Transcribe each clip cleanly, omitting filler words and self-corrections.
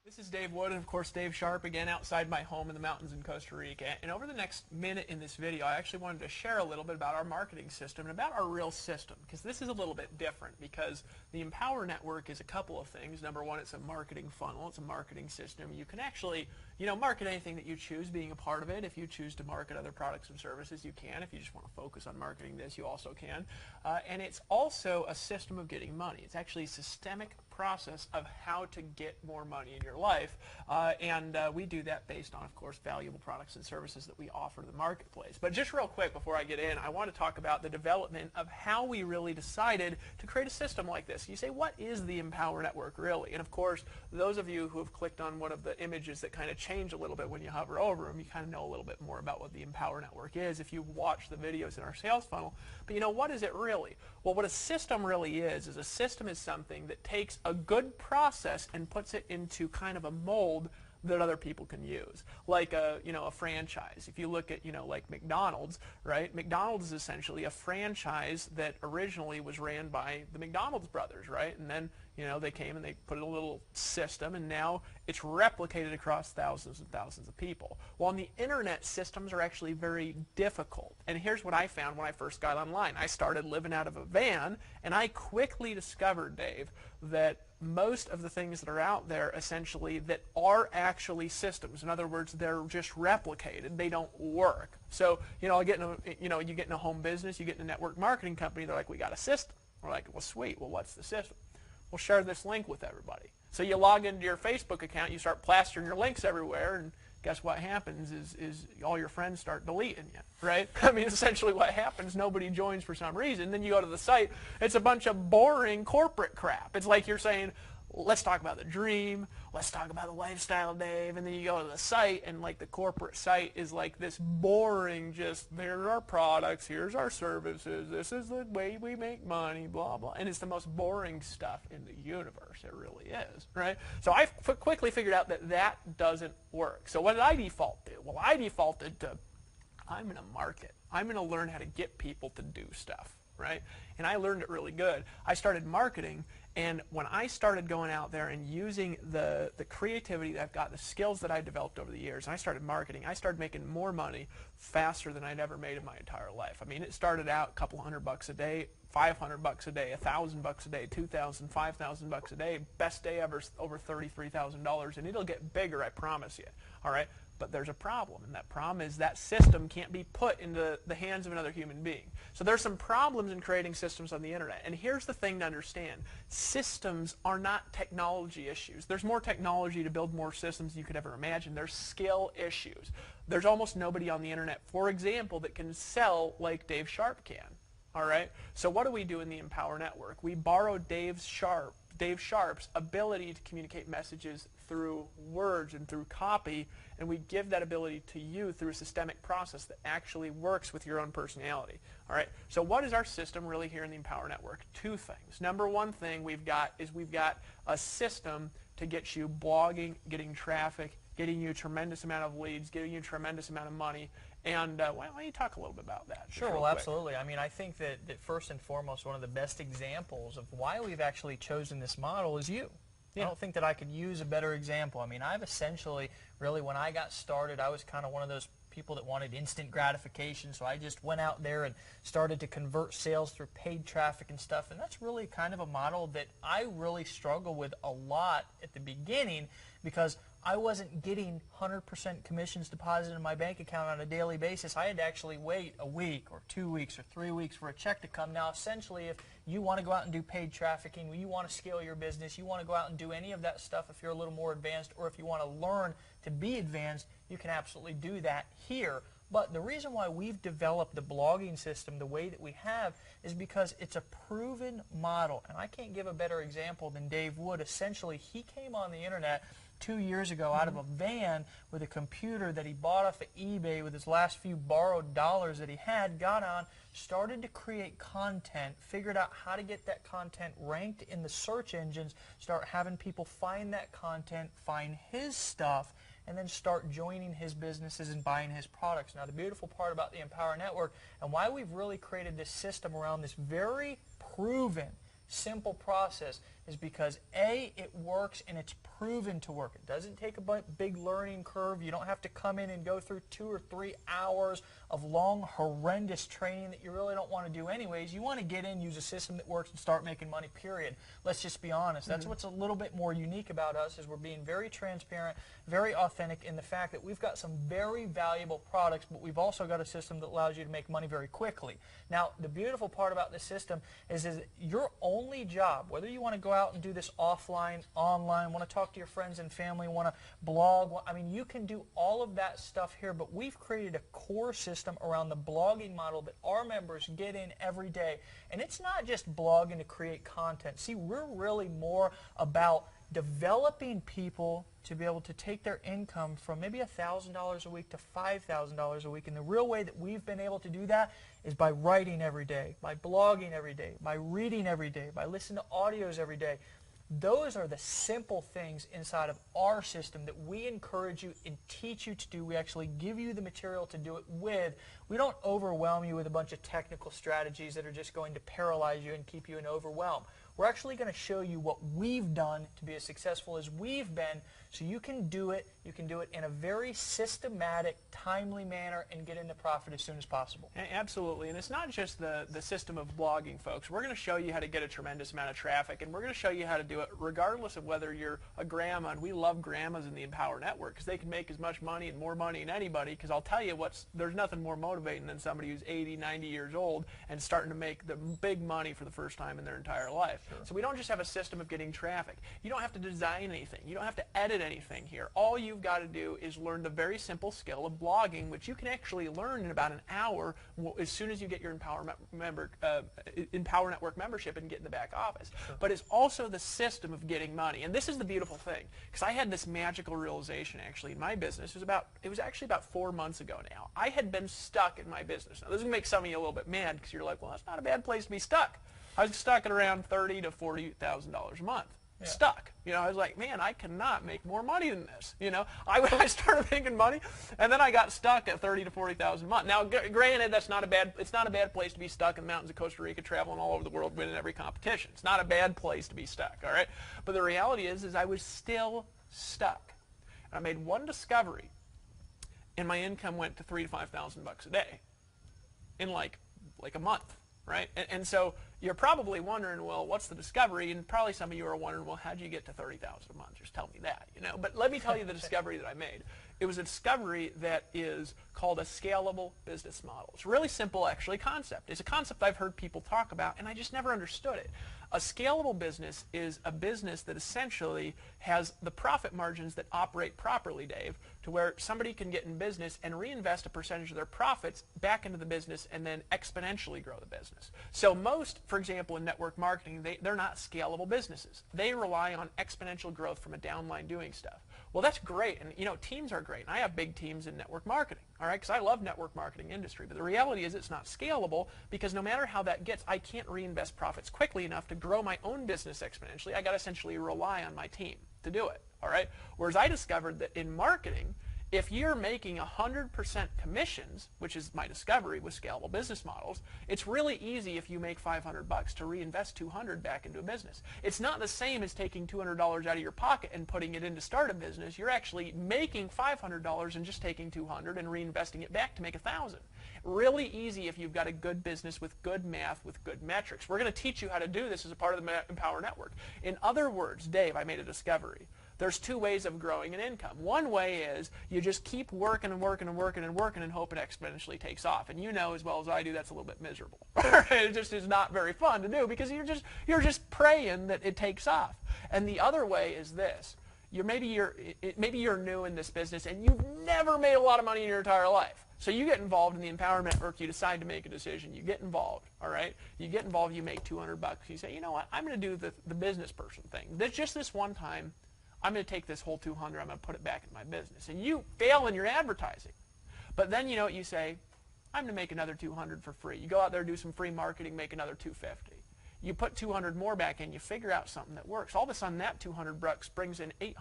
This is Dave Wood and of course Dave Sharpe again outside my home in the mountains in Costa Rica. And over the next minute in this video I actually wanted to share a little bit about our marketing system and about our real system, because this is a little bit different, because the Empower Network is a couple of things. Number one, it's a marketing funnel, it's a marketing system. You can actually market anything that you choose being a part of it. If you choose to market other products and services, you can. If you just want to focus on marketing this, you also can. And it's also a system of getting money. It's actually a systemic process of how to get more money in your life, and we do that based on, of course, valuable products and services that we offer to the marketplace. But just real quick before I get in, I want to talk about the development of how we really decided to create a system like this. You say, what is the Empower Network really? And of course, those of you who have clicked on one of the images that kind of change a little bit when you hover over them, you kind of know a little bit more about what the Empower Network is if you watch the videos in our sales funnel. But what is it really? Well, what a system really is a system is something that takes a good process and puts it into kind of a mold that other people can use, like a franchise. If you look at like McDonald's, right? McDonald's is essentially a franchise that originally was ran by the McDonald's brothers, right? And then they came and they put in a little system, and now it's replicated across thousands and thousands of people. Well, on the internet, systems are actually very difficult. And here's what I found when I first got online. I started living out of a van, and I quickly discovered, Dave, that most of the things that are out there essentially that are actually systems. In other words, they're just replicated. They don't work. So, you get in a home business, you get in a network marketing company, they're like, we got a system. We're like, well, sweet. Well, what's the system? We'll share this link with everybody. So you log into your Facebook account, you start plastering your links everywhere, and guess what happens is all your friends start deleting you, right? I mean, essentially what happens, nobody joins for some reason. Then you go to the site, it's a bunch of boring corporate crap. It's like you're saying, let's talk about the dream, let's talk about the lifestyle, Dave, and then you go to the site, and like the corporate site is like this boring, just here's our products, here's our services, this is the way we make money, blah, blah. And it's the most boring stuff in the universe. It really is, right? So I quickly figured out that that doesn't work. So what did I default to? Well, I defaulted to, I'm going to market. I'm going to learn how to get people to do stuff, right? And I learned it really good. I started marketing, and when I started going out there and using the creativity that I've got, the skills that I developed over the years, and I started marketing, I started making more money faster than I'd ever made in my entire life. I mean, it started out a couple $100 a day, $500 a day, $1,000 a day, $2,000, $5,000 a day. Best day ever, over $33,000, and it'll get bigger, I promise you. All right. But there's a problem, and that problem is that system can't be put into the hands of another human being. So there's some problems in creating systems on the internet. And here's the thing to understand. Systems are not technology issues. There's more technology to build more systems than you could ever imagine. There's skill issues. There's almost nobody on the internet, for example, that can sell like Dave Sharpe can. All right? So what do we do in the Empower Network? We borrow Dave Sharpe's ability to communicate messages through words and through copy, and we give that ability to you through a systemic process that actually works with your own personality. All right. So what is our system really here in the Empower Network? Two things. Number one thing we've got a system to get you blogging, getting traffic, getting you a tremendous amount of leads, getting you a tremendous amount of money. And why don't you talk a little bit about that? Sure, well, absolutely. I mean, I think that first and foremost, one of the best examples of why we've actually chosen this model is you. I don't think that I could use a better example. I mean, I've essentially, really, when I got started, I was kind of one of those people that wanted instant gratification, so I just went out there and started to convert sales through paid traffic and stuff, and that's really kind of a model that I really struggle with a lot at the beginning, because I wasn't getting 100% commissions deposited in my bank account on a daily basis. I had to actually wait a week or 2 weeks or 3 weeks for a check to come. Now, essentially, if you want to go out and do paid trafficking, you want to scale your business, you want to go out and do any of that stuff if you're a little more advanced, or if you want to learn to be advanced, you can absolutely do that here. But the reason why we've developed the blogging system the way that we have is because it's a proven model. And I can't give a better example than Dave Wood. Essentially, he came on the internet 2 years ago out of a van with a computer that he bought off of eBay with his last few borrowed dollars that he had, got on, started to create content, figured out how to get that content ranked in the search engines, start having people find that content, find his stuff, and then start joining his businesses and buying his products. Now, the beautiful part about the Empower Network and why we've really created this system around this very proven, simple process is because A, it works and it's proven to work. It doesn't take a big learning curve. You don't have to come in and go through 2 or 3 hours of long, horrendous training that you really don't want to do anyways. You want to get in, use a system that works, and start making money, period. Let's just be honest. That's what's a little bit more unique about us, is we're being very transparent, very authentic in the fact that we've got some very valuable products, but we've also got a system that allows you to make money very quickly. Now, the beautiful part about this system is your only job, whether you want to go out and do this offline, online, want to talk to your friends and family, want to blog, I mean, you can do all of that stuff here, but we've created a core system around the blogging model that our members get in every day. And it's not just blogging to create content. See, we're really more about developing people to be able to take their income from maybe $1,000 a week to $5,000 a week. And the real way that we've been able to do that is by writing every day, by blogging every day, by reading every day, by listening to audios every day. Those are the simple things inside of our system that we encourage you and teach you to do. We actually give you the material to do it with. We don't overwhelm you with a bunch of technical strategies that are just going to paralyze you and keep you in overwhelm. We're actually going to show you what we've done to be as successful as we've been, so you can do it. You can do it in a very systematic, timely manner and get into profit as soon as possible. Absolutely. And it's not just the system of blogging, folks. We're going to show you how to get a tremendous amount of traffic, and we're going to show you how to do it regardless of whether you're a grandma. And we love grandmas in the Empower Network because they can make as much money and more money than anybody, because I'll tell you there's nothing more motivating than somebody who's 80, 90 years old and starting to make the big money for the first time in their entire life. Sure. So we don't just have a system of getting traffic. You don't have to design anything. You don't have to edit anything here. All you've got to do is learn the very simple skill of blogging, which you can actually learn in about an hour as soon as you get your Empower Network membership and get in the back office. Sure. But it's also the system of getting money. And this is the beautiful thing, because I had this magical realization actually in my business. It was actually about 4 months ago now. I had been stuck in my business. Now, this is going to make some of you a little bit mad, because you're like, well, that's not a bad place to be stuck. I was stuck at around $30,000 to $40,000 a month. Yeah. Stuck. I was like, man, I cannot make more money than this. I started making money, and then I got stuck at $30,000 to $40,000 a month. Now, granted, it's not a bad place to be stuck in the mountains of Costa Rica, traveling all over the world, winning every competition. It's not a bad place to be stuck, all right? But the reality is I was still stuck. And I made one discovery, and my income went to $3,000 to $5,000 a day in like a month. Right? And so you're probably wondering, well, what's the discovery? And probably some of you are wondering, well, how'd you get to $30,000 a month? Just tell me that, But let me tell you the discovery that I made. It was a discovery that is called a scalable business model. It's a really simple, actually, concept. It's a concept I've heard people talk about, and I just never understood it. A scalable business is a business that essentially has the profit margins that operate properly, Dave, to where somebody can get in business and reinvest a percentage of their profits back into the business and then exponentially grow the business. So most, for example, in network marketing, they're not scalable businesses. They rely on exponential growth from a downline doing stuff. Well, that's great, and teams are great. And I have big teams in network marketing, all right, because I love network marketing industry. But the reality is it's not scalable, because no matter how that gets, I can't reinvest profits quickly enough to grow my own business exponentially. I got to essentially rely on my team to do it, all right? Whereas I discovered that in marketing, if you're making 100% commissions, which is my discovery with scalable business models, it's really easy if you make $500 to reinvest $200 back into a business. It's not the same as taking $200 out of your pocket and putting it in to start a business. You're actually making $500 and just taking $200 and reinvesting it back to make $1,000. Really easy if you've got a good business with good math, with good metrics. We're going to teach you how to do this as a part of the Empower Network. In other words, Dave, I made a discovery. There's two ways of growing an income. One way is you just keep working and working and working and working and hope it exponentially takes off. And you know as well as I do that's a little bit miserable. It just is not very fun to do, because you're just praying that it takes off. And the other way is this. Maybe you're new in this business and you've never made a lot of money in your entire life. So you get involved in the Empowerment Network, you decide to make a decision, you get involved, all right? You get involved, you make $200, you say, you know what, I'm going to do the business person thing. Just this one time, I'm going to take this whole $200, I'm going to put it back in my business. And you fail in your advertising. But then you know what you say, I'm going to make another $200 for free. You go out there, do some free marketing, make another $250. You put $200 more back in, you figure out something that works. All of a sudden that $200 brings in $800.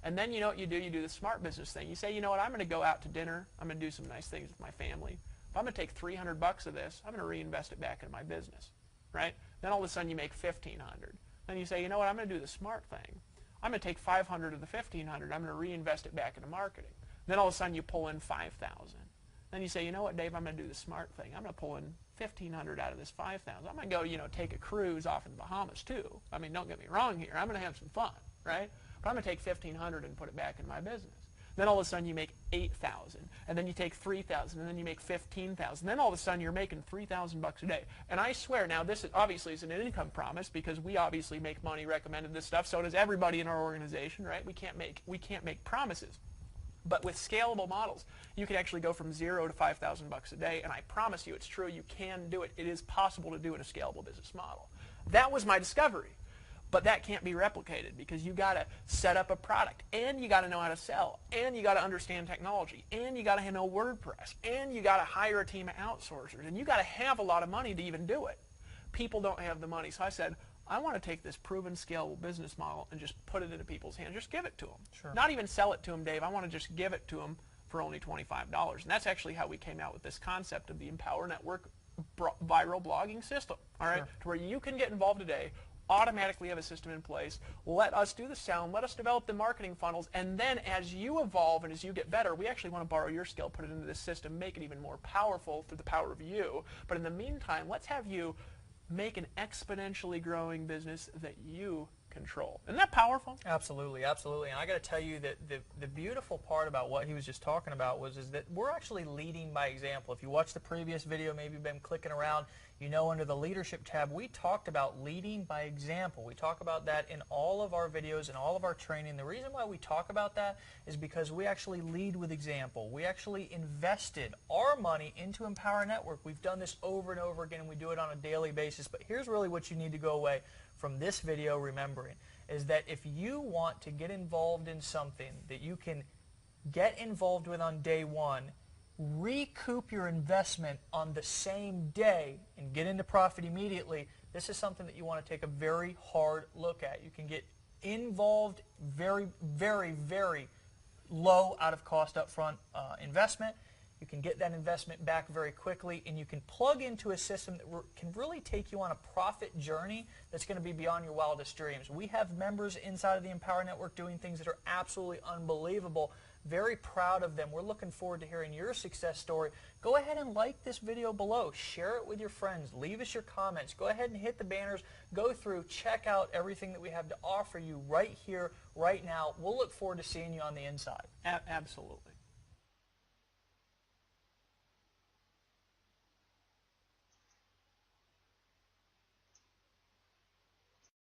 And then you know what you do the smart business thing. You say, you know what, I'm going to go out to dinner, I'm going to do some nice things with my family. If I'm going to take $300 of this, I'm going to reinvest it back in my business, right? Then all of a sudden you make $1,500. Then you say, you know what, I'm going to do the smart thing. I'm going to take 500 of the 1,500. I'm going to reinvest it back into marketing. Then all of a sudden you pull in 5,000. Then you say, you know what, Dave, I'm going to do the smart thing. I'm going to pull in 1,500 out of this 5,000. I'm going to go, take a cruise off in the Bahamas too. I mean, don't get me wrong here. I'm going to have some fun, right? But I'm going to take 1,500 and put it back in my business. Then all of a sudden you make 8,000, and then you take 3,000, and then you make 15,000. Then all of a sudden you're making $3,000 a day. And I swear, now this is, obviously is an income promise because we obviously make money recommended this stuff. So does everybody in our organization, right? We can't make promises. But with scalable models, you can actually go from 0 to $5,000 a day, and I promise you it's true. You can do it. It is possible to do in a scalable business model. That was my discovery. But that can't be replicated because you got to set up a product, and you got to know how to sell, and you got to understand technology, and you got to know WordPress, and you got to hire a team of outsourcers, and you got to have a lot of money to even do it. People don't have the money. So I said, I want to take this proven scalable business model and just put it into people's hands. Just give it to them. Sure. Not even sell it to them, Dave. I want to just give it to them for only $25. And that's actually how we came out with this concept of the Empower Network viral blogging system. All right, Sure. To where you can get involved today, automatically have a system in place, let us do the sound, let us develop the marketing funnels, and then as you evolve and as you get better, we actually want to borrow your skill, put it into this system, make it even more powerful through the power of you. But in the meantime, let's have you make an exponentially growing business that you control. Isn't that powerful? Absolutely, absolutely. And I got to tell you that the beautiful part about what he was just talking about is that we're actually leading by example. If you watch the previous video, maybe you've been clicking around, under the leadership tab, we talked about leading by example. We talk about that in all of our videos and all of our training. The reason why we talk about that is because we actually lead with example. We actually invested our money into Empower Network. We've done this over and over again, and we do it on a daily basis. But here's really what you need to go away from this video remembering, is that if you want to get involved in something that you can get involved with on day one, recoup your investment on the same day and get into profit immediately, this is something that you want to take a very hard look at. You can get involved very, very, very low out of cost upfront investment. You can get that investment back very quickly, and you can plug into a system that can really take you on a profit journey that's going to be beyond your wildest dreams. We have members inside of the Empower Network doing things that are absolutely unbelievable. Very proud of them. We're looking forward to hearing your success story. Go ahead and like this video below. Share it with your friends. Leave us your comments. Go ahead and hit the banners. Go through. Check out everything that we have to offer you right here, right now. We'll look forward to seeing you on the inside. Absolutely.